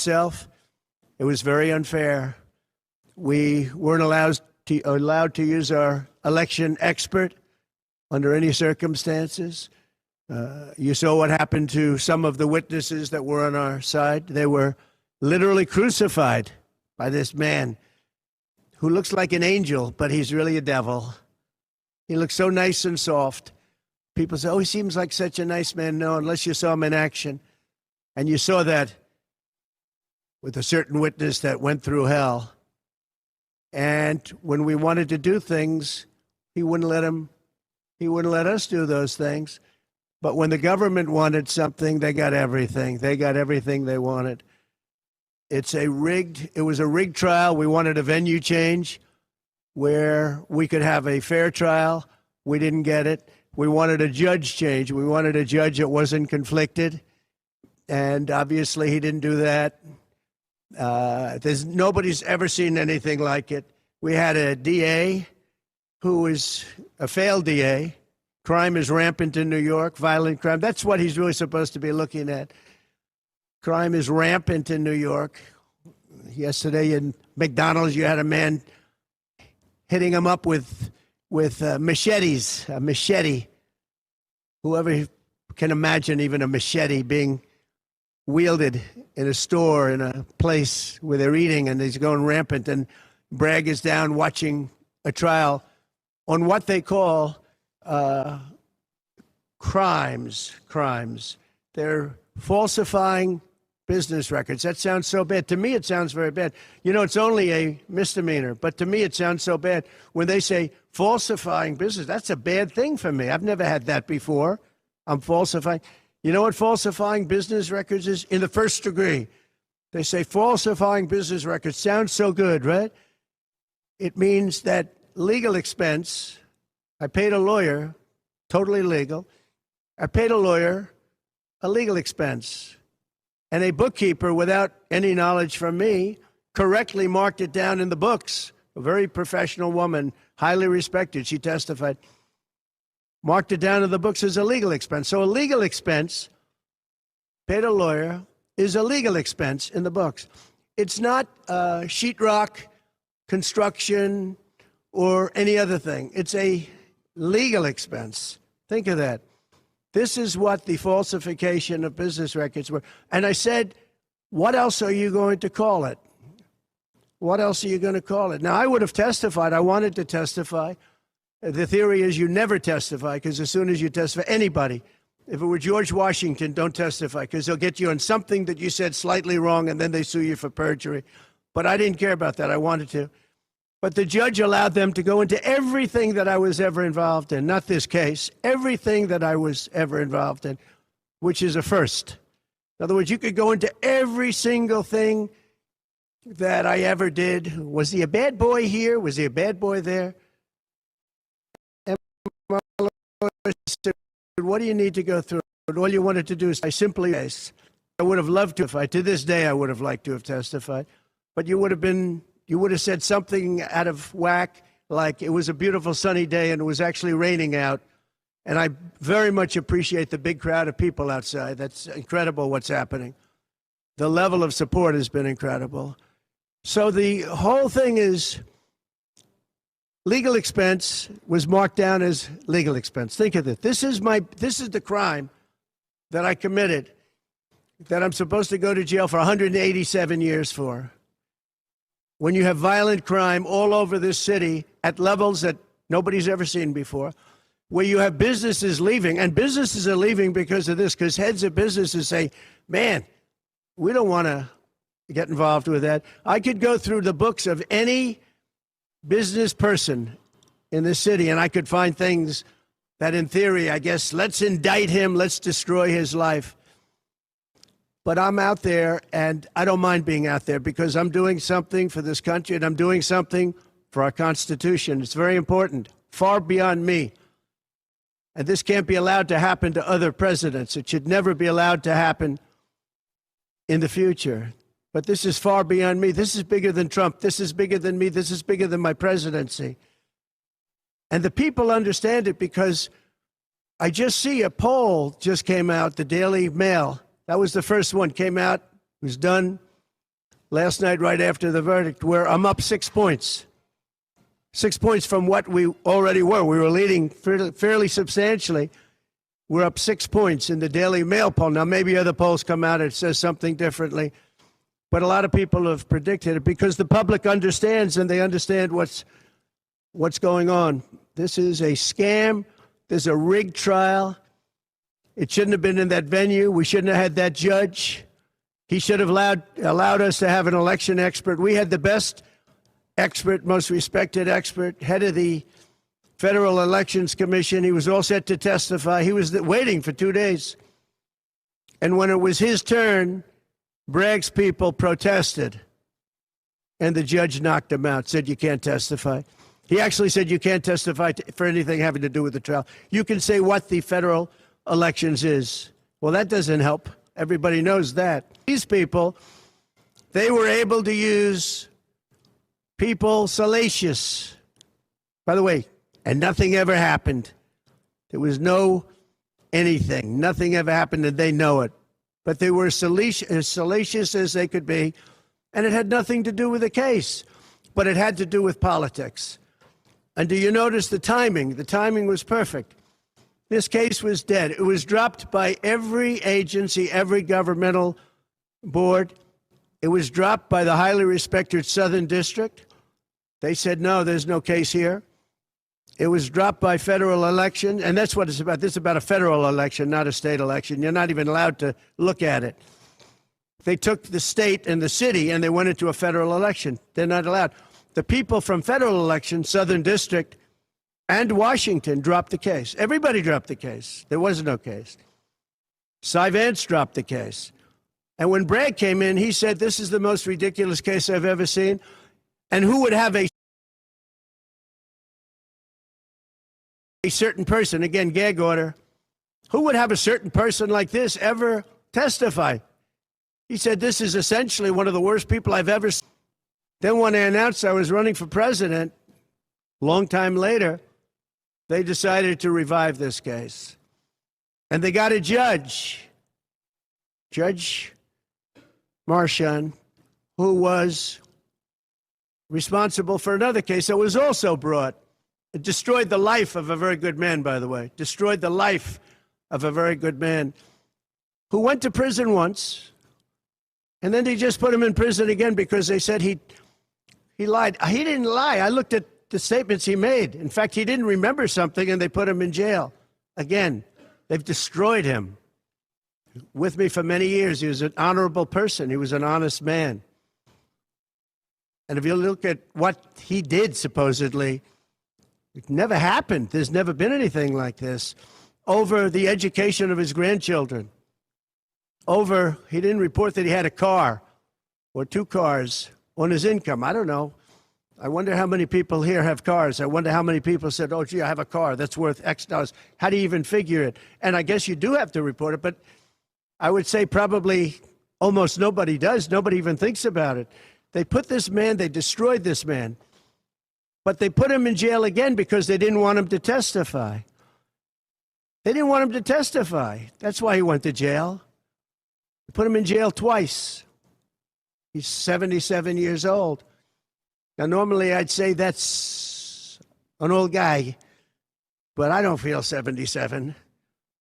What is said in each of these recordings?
itself. It was very unfair. We weren't allowed to use our election expert under any circumstances. You saw what happened to some of the witnesses that were on our side. They were literally crucified by this man who looks like an angel, but he's really a devil. He looks so nice and soft. People say, oh, he seems like such a nice man. No, unless you saw him in action. And you saw that with a certain witness that went through hell. And when we wanted to do things, he wouldn't let us do those things. But when the government wanted something, they got everything. They got everything they wanted. It was a rigged trial. We wanted a venue change where we could have a fair trial. We didn't get it. We wanted a judge change. We wanted a judge that wasn't conflicted. And obviously he didn't do that. Nobody's ever seen anything like it. We had a DA who was a failed DA. Crime is rampant in New York, violent crime. That's what he's really supposed to be looking at. Crime is rampant in New York. Yesterday in McDonald's, you had a man hitting him up with machetes, a machete. Whoever can imagine even a machete being wielded in a store, in a place where they're eating, and he's going rampant. And Bragg is down watching a trial on what they call crimes. They're falsifying business records. That sounds so bad. To me, it sounds very bad. You know, it's only a misdemeanor, but to me, it sounds so bad. When they say falsifying business, that's a bad thing for me. I've never had that before. I'm falsifying. You know what falsifying business records is? In the first degree. They say falsifying business records. Sounds so good, right? It means that legal expense, I paid a lawyer, totally legal. I paid a lawyer a legal expense. And a bookkeeper, without any knowledge from me, correctly marked it down in the books. A very professional woman, highly respected, she testified, marked it down in the books as a legal expense. So a legal expense, paid a lawyer, is a legal expense in the books. It's not sheetrock, construction, or any other thing. It's a legal expense. Think of that. This is what the falsification of business records were. And I said, what else are you going to call it? What else are you going to call it? Now, I would have testified. I wanted to testify. The theory is you never testify, because as soon as you testify, anybody, if it were George Washington, don't testify, because they'll get you on something that you said slightly wrong, and then they sue you for perjury. But I didn't care about that. I wanted to. But the judge allowed them to go into everything that I was ever involved in, not this case, everything that I was ever involved in, which is a first. In other words, you could go into every single thing that I ever did. Was he a bad boy here? Was he a bad boy there? And my lawyer said, what do you need to go through? All you wanted to do is I simply, I would have loved to, to this day I would have liked to have testified, but you would have said something out of whack, like it was a beautiful sunny day and it was actually raining out. And I very much appreciate the big crowd of people outside. That's incredible what's happening. The level of support has been incredible. So the whole thing is legal expense was marked down as legal expense. Think of it. This is the crime that I committed, that I'm supposed to go to jail for 187 years for. When you have violent crime all over this city at levels that nobody's ever seen before, where you have businesses leaving, and businesses are leaving because of this, because heads of businesses say, man, we don't want to get involved with that. I could go through the books of any business person in this city, and I could find things that in theory, I guess, let's indict him, let's destroy his life. But I'm out there, and I don't mind being out there because I'm doing something for this country, and I'm doing something for our Constitution. It's very important, far beyond me. And this can't be allowed to happen to other presidents. It should never be allowed to happen in the future. But this is far beyond me. This is bigger than Trump. This is bigger than me. This is bigger than my presidency. And the people understand it because I just see a poll just came out, the Daily Mail. That was the first one, came out, was done last night right after the verdict, where I'm up 6 points. 6 points from what we already were. We were leading fairly substantially. We're up 6 points in the Daily Mail poll. Now, maybe other polls come out and it says something differently, but a lot of people have predicted it because the public understands, and they understand what's going on. This is a scam. There's a rigged trial. It shouldn't have been in that venue. We shouldn't have had that judge. He should have allowed us to have an election expert. We had the best expert, most respected expert, head of the Federal Elections Commission. He was all set to testify. He was waiting for 2 days. And when it was his turn, Bragg's people protested. And the judge knocked him out, said, you can't testify. He actually said you can't testify for anything having to do with the trial. You can say what the federal elections is. Well, that doesn't help. Everybody knows that. These people, they were able to use people salacious. By the way, and nothing ever happened. There was no anything. Nothing ever happened, and they know it. But they were as salacious as they could be, and it had nothing to do with the case, but it had to do with politics. And do you notice the timing? The timing was perfect. This case was dead. It was dropped by every agency, every governmental board. It was dropped by the highly respected Southern District. They said, no, there's no case here. It was dropped by federal election, and that's what it's about. This is about a federal election, not a state election. You're not even allowed to look at it. They took the state and the city, and they went into a federal election. They're not allowed. The people from federal election, Southern District, and Washington dropped the case. Everybody dropped the case. There was no case. Cy Vance dropped the case. And when Bragg came in, he said, this is the most ridiculous case I've ever seen. And who would have a certain person, again, gag order, who would have a certain person like this ever testify? He said, this is essentially one of the worst people I've ever seen. Then when I announced I was running for president, long time later, they decided to revive this case. And they got a judge, Judge Marchand, who was responsible for another case that was also brought. It destroyed the life of a very good man, by the way. Destroyed the life of a very good man who went to prison once, and then they just put him in prison again because they said he lied. He didn't lie. I looked at the statements he made. In fact, he didn't remember something, and they put him in jail. Again, they've destroyed him. With me for many years, he was an honorable person. He was an honest man. And if you look at what he did, supposedly, it never happened. There's never been anything like this. Over the education of his grandchildren. Over, he didn't report that he had a car or 2 cars on his income. I don't know. I wonder how many people here have cars. I wonder how many people said, oh, gee, I have a car that's worth X dollars. How do you even figure it? And I guess you do have to report it, but I would say probably almost nobody does. Nobody even thinks about it. They put this man, they destroyed this man, but they put him in jail again because they didn't want him to testify. They didn't want him to testify. That's why he went to jail. They put him in jail twice. He's 77 years old. Now, normally I'd say that's an old guy, but I don't feel 77.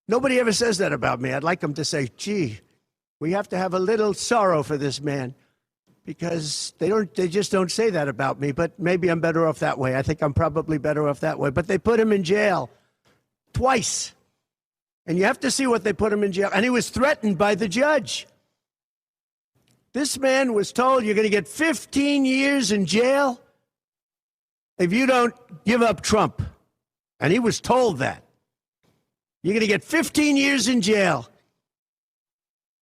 Nobody ever says that about me. I'd like them to say, gee, we have to have a little sorrow for this man, because they just don't say that about me, but maybe I'm better off that way. I think I'm probably better off that way. But they put him in jail twice. And you have to see what they put him in jail. And he was threatened by the judge. This man was told, you're going to get 15 years in jail if you don't give up Trump. And he was told that. You're going to get 15 years in jail.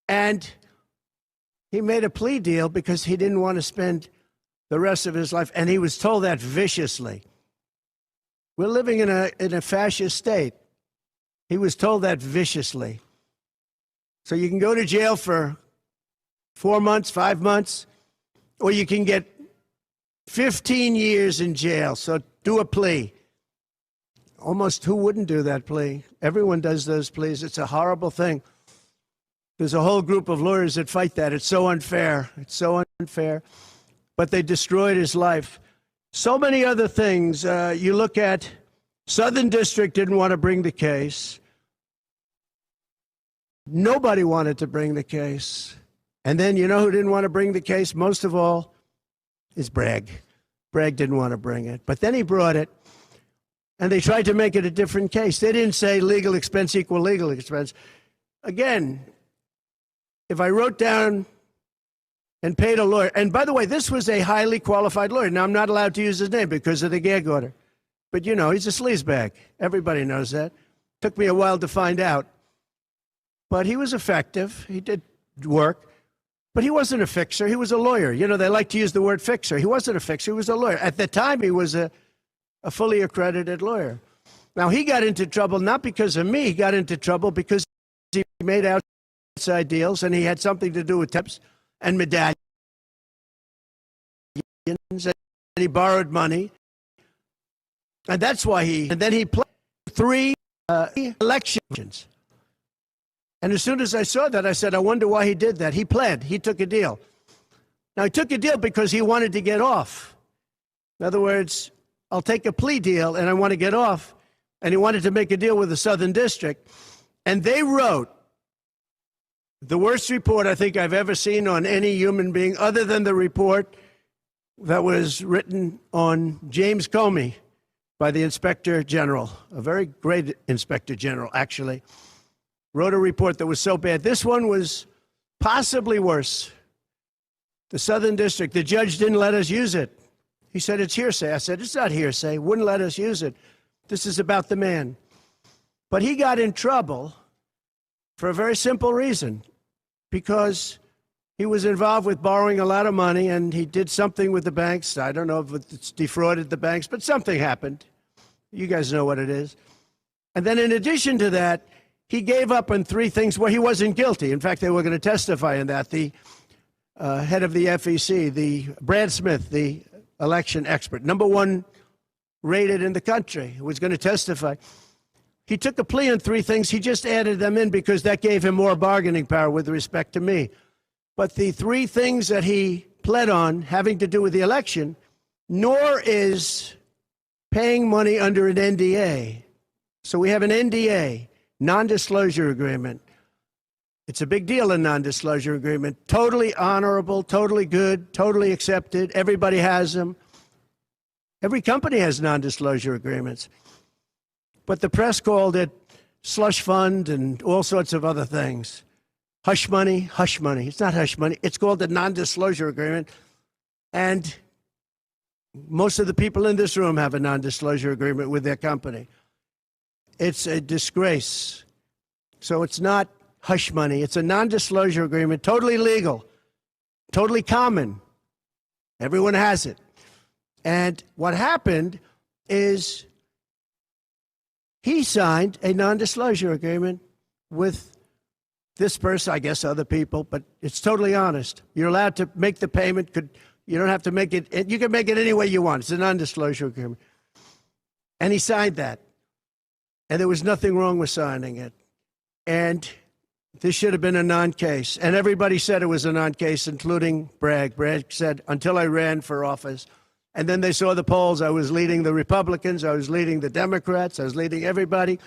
And he made a plea deal because he didn't want to spend the rest of his life. And he was told that viciously. We're living in a fascist state. He was told that viciously. So you can go to jail for 4 months, 5 months, or you can get 15 years in jail. So do a plea. Almost who wouldn't do that plea? Everyone does those pleas. It's a horrible thing. There's a whole group of lawyers that fight that. It's so unfair. It's so unfair. unfair, but they destroyed his life. So many other things. You look at Southern District didn't want to bring the case. Nobody wanted to bring the case. And then you know who didn't want to bring the case most of all? Is Bragg. Bragg didn't want to bring it. But then he brought it, and they tried to make it a different case. They didn't say legal expense equal legal expense. Again, if I wrote down and paid a lawyer, and by the way, this was a highly qualified lawyer. Now, I'm not allowed to use his name because of the gag order. But, you know, he's a sleazebag. Everybody knows that. Took me a while to find out. But he was effective. He did work. But he wasn't a fixer. He was a lawyer. You know, they like to use the word fixer. He wasn't a fixer. He was a lawyer. At the time, he was a fully accredited lawyer. Now, he got into trouble not because of me. He got into trouble because he made outside deals, and he had something to do with tips and medallions, and he borrowed money. And that's why and then he played 3 elections. And as soon as I saw that, I said, I wonder why he did that. He pled. He took a deal. Now, he took a deal because he wanted to get off. In other words, I'll take a plea deal and I want to get off. And he wanted to make a deal with the Southern District. And they wrote the worst report I think I've ever seen on any human being, other than the report that was written on James Comey by the Inspector General, a very great Inspector General, actually, wrote a report that was so bad. This one was possibly worse. The Southern District, the judge didn't let us use it. He said, it's hearsay. I said, it's not hearsay. Wouldn't let us use it. This is about the man. But he got in trouble for a very simple reason, because he was involved with borrowing a lot of money, and he did something with the banks. I don't know if it's defrauded the banks, but something happened. You guys know what it is. And then in addition to that, he gave up on 3 things where he wasn't guilty. In fact, they were going to testify in that. The head of the FEC, the Brad Smith, the election expert, #1 rated in the country, was going to testify. He took a plea on 3 things. He just added them in because that gave him more bargaining power with respect to me. But the 3 things that he pled on having to do with the election, nor is paying money under an NDA. So we have an NDA, non-disclosure agreement. It's a big deal, a non-disclosure agreement. Totally honorable, totally good, totally accepted. Everybody has them. Every company has non-disclosure agreements. But the press called it slush fund and all sorts of other things. Hush money, hush money. It's not hush money. It's called a non-disclosure agreement. And most of the people in this room have a non-disclosure agreement with their company. It's a disgrace. So it's not hush money. It's a non-disclosure agreement, totally legal, totally common. Everyone has it. And what happened is he signed a non-disclosure agreement with this person, I guess other people, but it's totally honest. You're allowed to make the payment. You don't have to make it. You can make it any way you want. It's a non-disclosure agreement. And he signed that. And there was nothing wrong with signing it. And this should have been a non-case. And everybody said it was a non-case, including Bragg. Bragg said, until I ran for office. And then they saw the polls. I was leading the Republicans. I was leading the Democrats. I was leading everybody.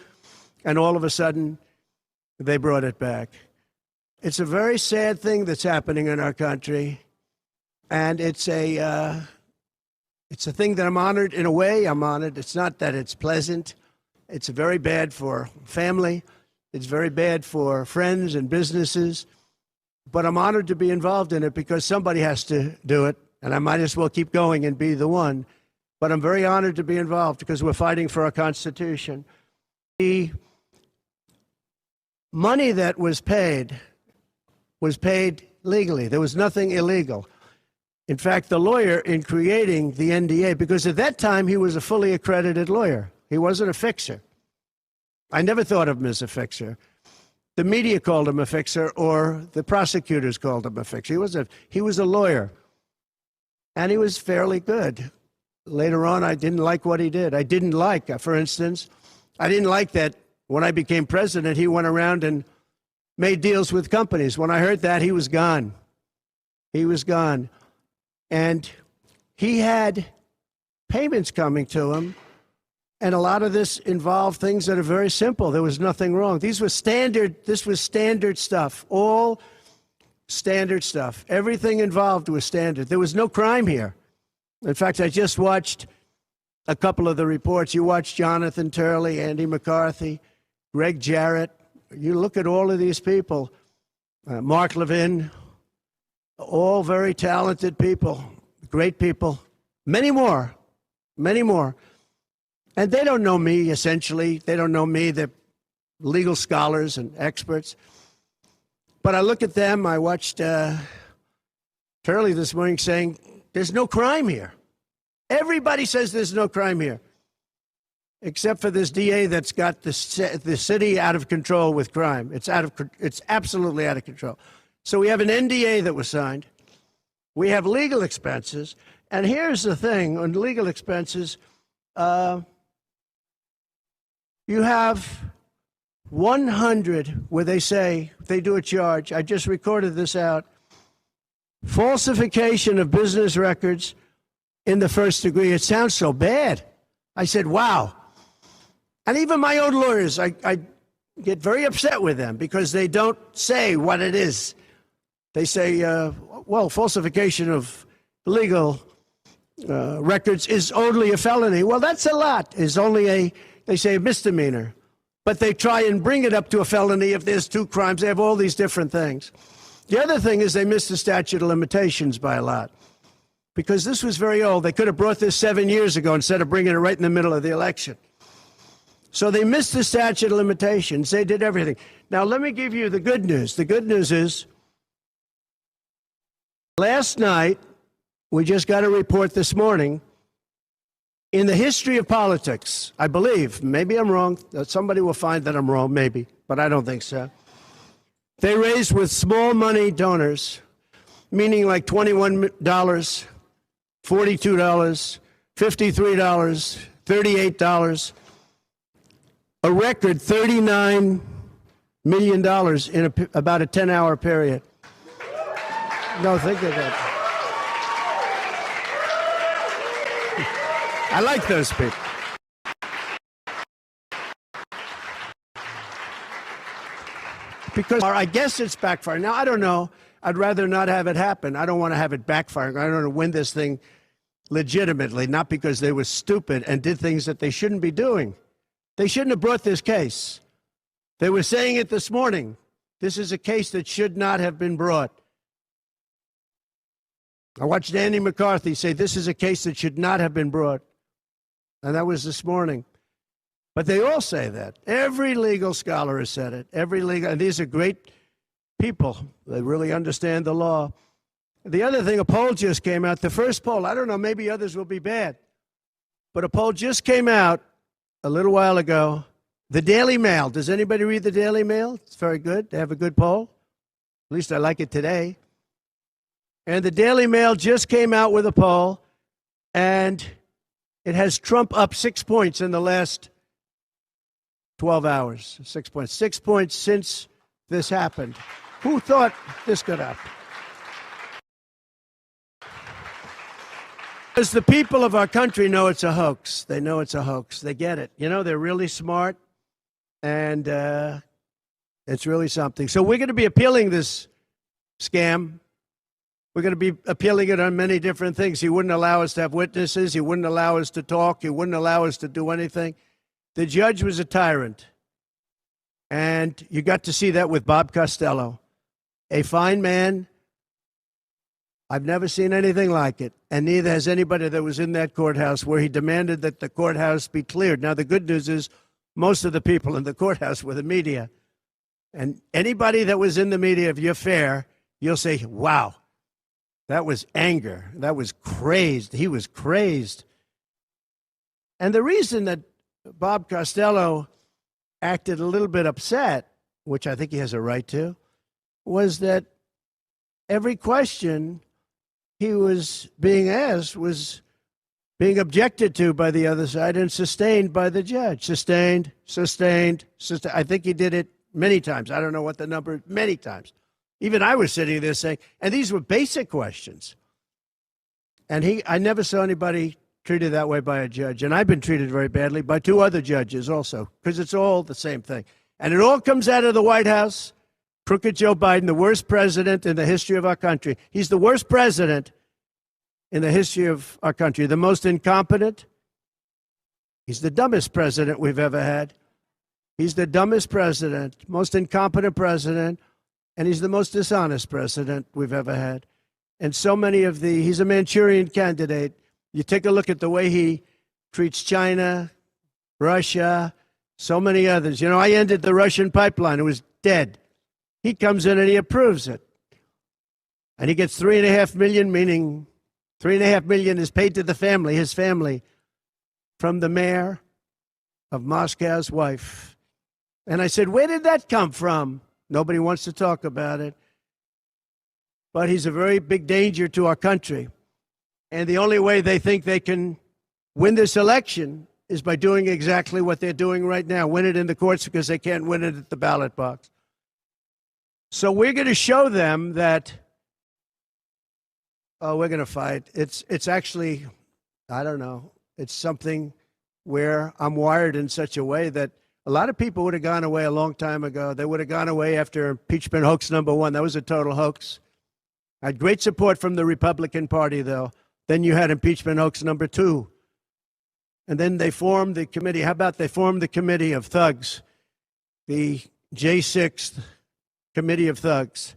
And all of a sudden, they brought it back. It's a very sad thing that's happening in our country. And it's a thing that I'm honored. In a way, I'm honored. It's not that it's pleasant. It's very bad for family. It's very bad for friends and businesses. But I'm honored to be involved in it because somebody has to do it. And I might as well keep going and be the one. But I'm very honored to be involved because we're fighting for our Constitution. The money that was paid legally. There was nothing illegal. In fact, the lawyer in creating the NDA, because at that time he was a fully accredited lawyer. He wasn't a fixer. I never thought of him as a fixer. The media called him a fixer, or the prosecutors called him a fixer. He was a lawyer. And he was fairly good. Later on, I didn't like what he did. I didn't like, for instance, I didn't like that when I became president, he went around and made deals with companies. When I heard that, he was gone. He was gone. And he had payments coming to him, and a lot of this involved things that are very simple. There was nothing wrong. This was standard stuff, all standard stuff. Everything involved was standard. There was no crime here. In fact, I just watched a couple of the reports. You watched Jonathan Turley, Andy McCarthy, Greg Jarrett. You look at all of these people, Mark Levin, all very talented people, great people, many more. And they don't know me, essentially. They don't know me. They're legal scholars and experts. But I look at them. I watched Turley this morning saying, there's no crime here. Everybody says there's no crime here, except for this DA that's got the city out of control with crime. It's absolutely out of control. So we have an NDA that was signed. We have legal expenses. And here's the thing, on legal expenses, you have 100 where they say, they do a charge. I just recorded this out. Falsification of business records in the first degree. It sounds so bad. I said, wow. And even my own lawyers, I get very upset with them because they don't say what it is. They say, well, falsification of legal records is only a felony. Well, that's a lot. It's only they say a misdemeanor. But they try and bring it up to a felony if there's 2 crimes. They have all these different things. The other thing is they missed the statute of limitations by a lot. Because this was very old. They could have brought this 7 years ago instead of bringing it right in the middle of the election. So they missed the statute of limitations. They did everything. Now, let me give you the good news. The good news is, last night, we just got a report this morning, in the history of politics, I believe, maybe I'm wrong, somebody will find that I'm wrong, maybe, but I don't think so. They raised with small money donors, meaning like $21, $42, $53, $38, a record $39 million in about a 10-hour period. No, think of that. I like those people. Because I guess it's backfiring. Now, I don't know. I'd rather not have it happen. I don't want to have it backfiring. I don't want to win this thing legitimately, not because they were stupid and did things that they shouldn't be doing. They shouldn't have brought this case. They were saying it this morning. This is a case that should not have been brought. I watched Andy McCarthy say this is a case that should not have been brought. And that was this morning. But they all say that. Every legal scholar has said it. And these are great people. They really understand the law. The other thing, a poll just came out. The first poll, I don't know, maybe others will be bad. But a poll just came out a little while ago. The Daily Mail. Does anybody read the Daily Mail? It's very good. They have a good poll. At least I like it today. And the Daily Mail just came out with a poll, and it has Trump up 6 points in the last 12 hours. 6 points. 6 points since this happened. Who thought this could happen? Because the people of our country know it's a hoax. They know it's a hoax. They get it. You know, they're really smart, and it's really something. So we're going to be appealing this scam. We're going to be appealing it on many different things. He wouldn't allow us to have witnesses. He wouldn't allow us to talk. He wouldn't allow us to do anything. The judge was a tyrant. And you got to see that with Bob Costello, a fine man. I've never seen anything like it. And neither has anybody that was in that courthouse where he demanded that the courthouse be cleared. Now, the good news is most of the people in the courthouse were the media. And anybody that was in the media, if you're fair, you'll say, wow. That was anger. That was crazed. He was crazed. And the reason that Bob Costello acted a little bit upset, which I think he has a right to, was that every question he was being asked was being objected to by the other side and sustained by the judge. Sustained. I think he did it many times. I don't know what the number, many times. Even I was sitting there saying, and these were basic questions. And I never saw anybody treated that way by a judge. And I've been treated very badly by 2 other judges also, because it's all the same thing. And it all comes out of the White House. Crooked Joe Biden, the worst president in the history of our country. He's the worst president in the history of our country. The most incompetent. He's the dumbest president we've ever had. He's the dumbest president, most incompetent president, and he's the most dishonest president we've ever had. And so many of he's a Manchurian candidate. You take a look at the way he treats China, Russia, so many others. You know, I ended the Russian pipeline. It was dead. He comes in and he approves it. And he gets $3.5 million, meaning $3.5 million is paid to the family, his family, from the mayor of Moscow's wife. And I said, where did that come from? Nobody wants to talk about it. But he's a very big danger to our country. And the only way they think they can win this election is by doing exactly what they're doing right now, win it in the courts because they can't win it at the ballot box. So we're going to show them that, we're going to fight. It's actually, I don't know, it's something where I'm wired in such a way that a lot of people would have gone away a long time ago. They would have gone away after impeachment hoax number 1. That was a total hoax. I had great support from the Republican Party, though. Then you had impeachment hoax number 2. And then they formed the committee. How about they formed the committee of thugs, the J6 committee of thugs.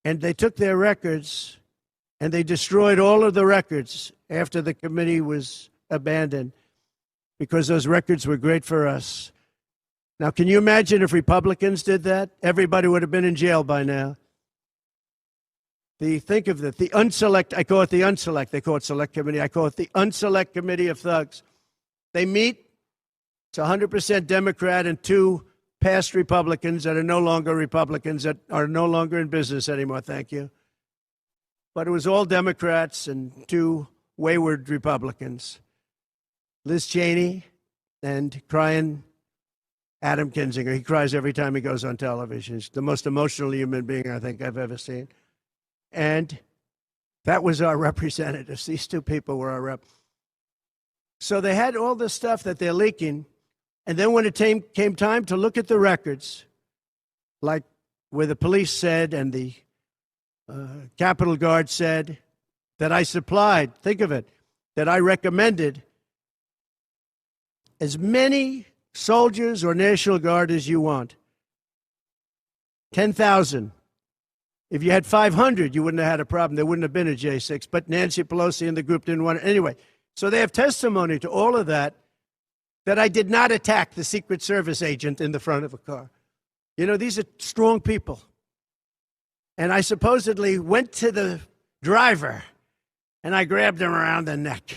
And they took their records and they destroyed all of the records after the committee was abandoned because those records were great for us. Now, can you imagine if Republicans did that? Everybody would have been in jail by now. Think of it, the unselect, I call it the unselect, they call it select committee, I call it the unselect committee of thugs. They meet, it's 100% Democrat and 2 past Republicans that are no longer Republicans, that are no longer in business anymore, thank you. But it was all Democrats and 2 wayward Republicans. Liz Cheney and crying Adam Kinzinger. He cries every time he goes on television. He's the most emotional human being I think I've ever seen. And that was our representatives. These 2 people were our rep. So they had all this stuff that they're leaking. And then when it came time to look at the records, like where the police said and the Capitol Guard said that I supplied, think of it, that I recommended as many soldiers or National Guard as you want. 10,000. If you had 500, you wouldn't have had a problem. There wouldn't have been a J6. But Nancy Pelosi and the group didn't want it. Anyway, so they have testimony to all of that, that I did not attack the Secret Service agent in the front of a car. You know, these are strong people. And I supposedly went to the driver, and I grabbed him around the neck.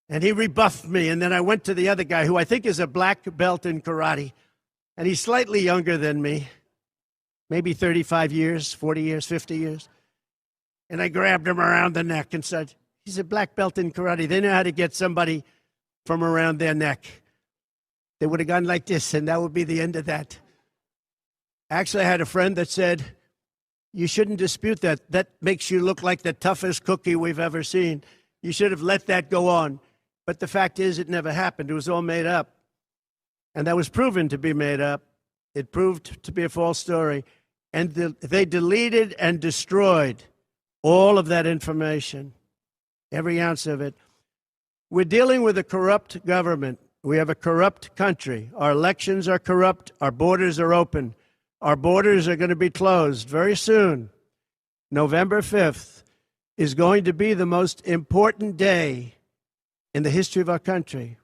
And he rebuffed me. And then I went to the other guy, who I think is a black belt in karate. And he's slightly younger than me. Maybe 35 years, 40 years, 50 years. And I grabbed him around the neck and said, he's a black belt in karate. They know how to get somebody from around their neck. They would have gone like this, and that would be the end of that. Actually, I had a friend that said, you shouldn't dispute that. That makes you look like the toughest cookie we've ever seen. You should have let that go on. But the fact is, it never happened. It was all made up. And that was proven to be made up. It proved to be a false story. And they deleted and destroyed all of that information, every ounce of it. We're dealing with a corrupt government. We have a corrupt country. Our elections are corrupt. Our borders are open. Our borders are going to be closed very soon. November 5th is going to be the most important day in the history of our country.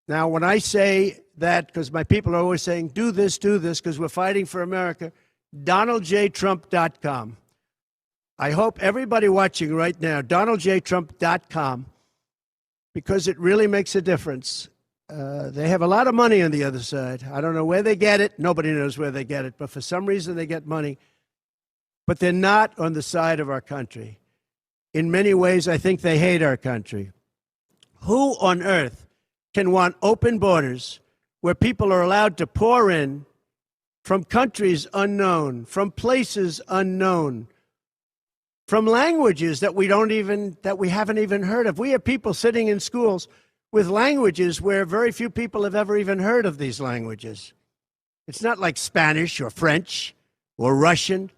Now, when I say that, because my people are always saying, do this, because we're fighting for America, DonaldJTrump.com. I hope everybody watching right now, DonaldJTrump.com, because it really makes a difference. They have a lot of money on the other side. I don't know where they get it. Nobody knows where they get it. But for some reason, they get money. But they're not on the side of our country. In many ways, I think they hate our country. Who on earth can want open borders where people are allowed to pour in from countries unknown, from places unknown, from languages that we haven't even heard of. We have people sitting in schools with languages where very few people have ever even heard of these languages. It's not like Spanish or French or Russian.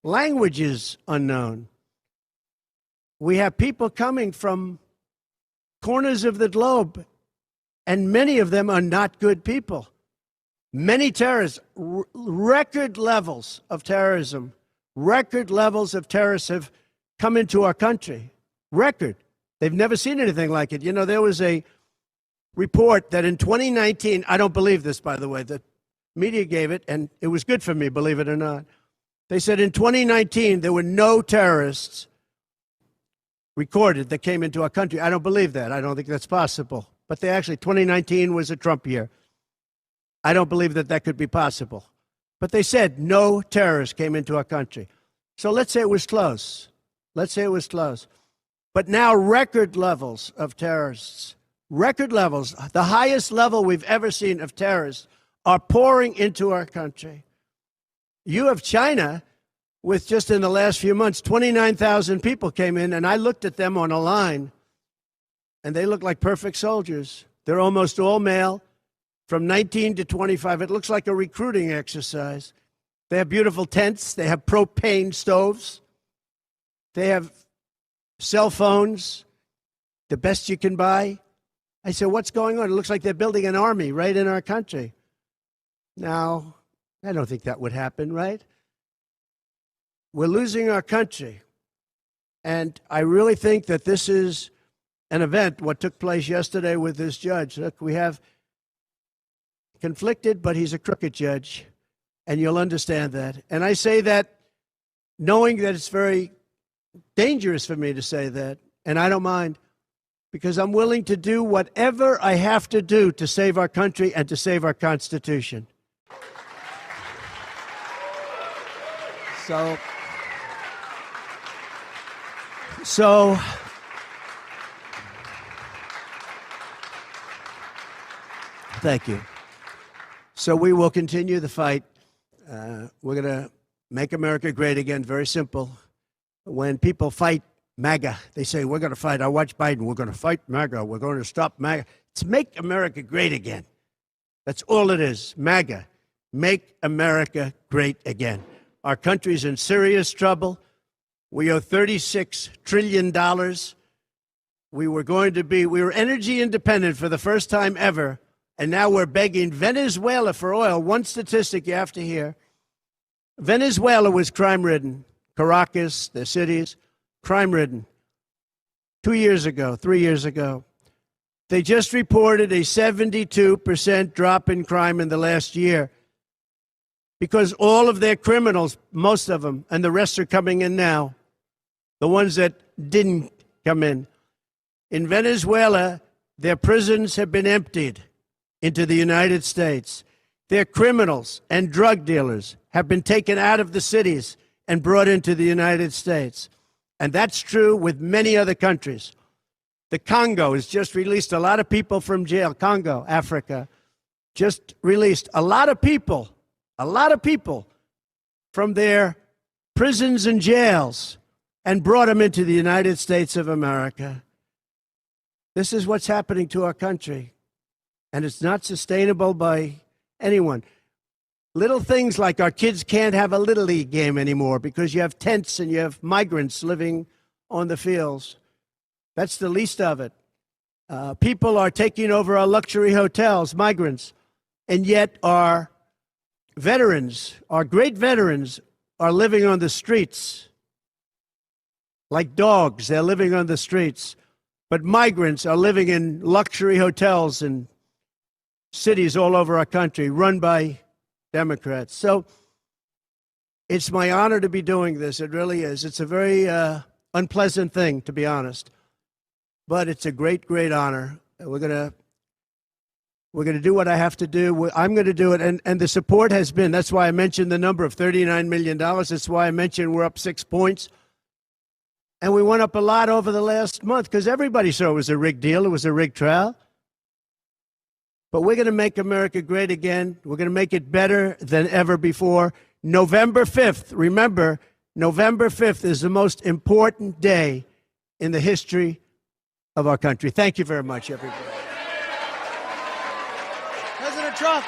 Languages unknown. We have people coming from corners of the globe, and many of them are not good people. Many terrorists, record levels of terrorism, record levels of terrorists have come into our country. Record. They've never seen anything like it. You know, there was a report that in 2019, I don't believe this, by the way, the media gave it, and it was good for me, believe it or not. They said in 2019, there were no terrorists recorded that came into our country. I don't believe that. I don't think that's possible. But they actually, 2019 was a Trump year. I don't believe that that could be possible. But they said no terrorists came into our country. So let's say it was close. Let's say it was close. But now record levels of terrorists, record levels, the highest level we've ever seen of terrorists are pouring into our country. You have China with just in the last few months, 29,000 people came in, and I looked at them on a line, and they look like perfect soldiers. They're almost all male, from 19 to 25. It looks like a recruiting exercise. They have beautiful tents. They have propane stoves. They have cell phones, the best you can buy. I said, what's going on? It looks like they're building an army right in our country. Now, I don't think that would happen, right? We're losing our country. And I really think that this is an event, what took place yesterday with this judge. Look, we have conflicted, but he's a crooked judge, and you'll understand that. And I say that knowing that it's very dangerous for me to say that, and I don't mind, because I'm willing to do whatever I have to do to save our country and to save our Constitution. So thank you. So we will continue the fight. We're going to make America great again. Very simple. When people fight MAGA, they say, we're going to fight. I watch Biden. We're going to fight MAGA. We're going to stop MAGA. It's make America great again. That's all it is. MAGA. Make America great again. Our country's in serious trouble. We owe $36 trillion. We were energy independent for the first time ever, and now we're begging Venezuela for oil. One statistic you have to hear. Venezuela was crime-ridden. Caracas, the cities, crime-ridden. 2 years ago, 3 years ago. They just reported a 72% drop in crime in the last year because all of their criminals, most of them, and the rest are coming in now, the ones that didn't come in. In Venezuela, their prisons have been emptied into the United States. Their criminals and drug dealers have been taken out of the cities and brought into the United States. And that's true with many other countries. The Congo has just released a lot of people from jail. Congo, Africa, just released a lot of people from their prisons and jails and brought them into the United States of America. This is what's happening to our country. And it's not sustainable by anyone. Little things like our kids can't have a Little League game anymore because you have tents and you have migrants living on the fields. That's the least of it. People are taking over our luxury hotels, migrants, and yet our veterans, our great veterans, are living on the streets. Like dogs, they're living on the streets. But migrants are living in luxury hotels in cities all over our country, run by Democrats. So it's my honor to be doing this. It really is. It's a very unpleasant thing, to be honest. But it's a great, great honor. We're gonna do what I have to do. I'm going to do it. And the support has been, that's why I mentioned the number of $39 million. That's why I mentioned we're up 6 points. And we went up a lot over the last month because everybody saw it was a rigged deal. It was a rigged trial. But we're going to make America great again. We're going to make it better than ever before. November 5th, remember, November 5th is the most important day in the history of our country. Thank you very much, everybody. President Trump.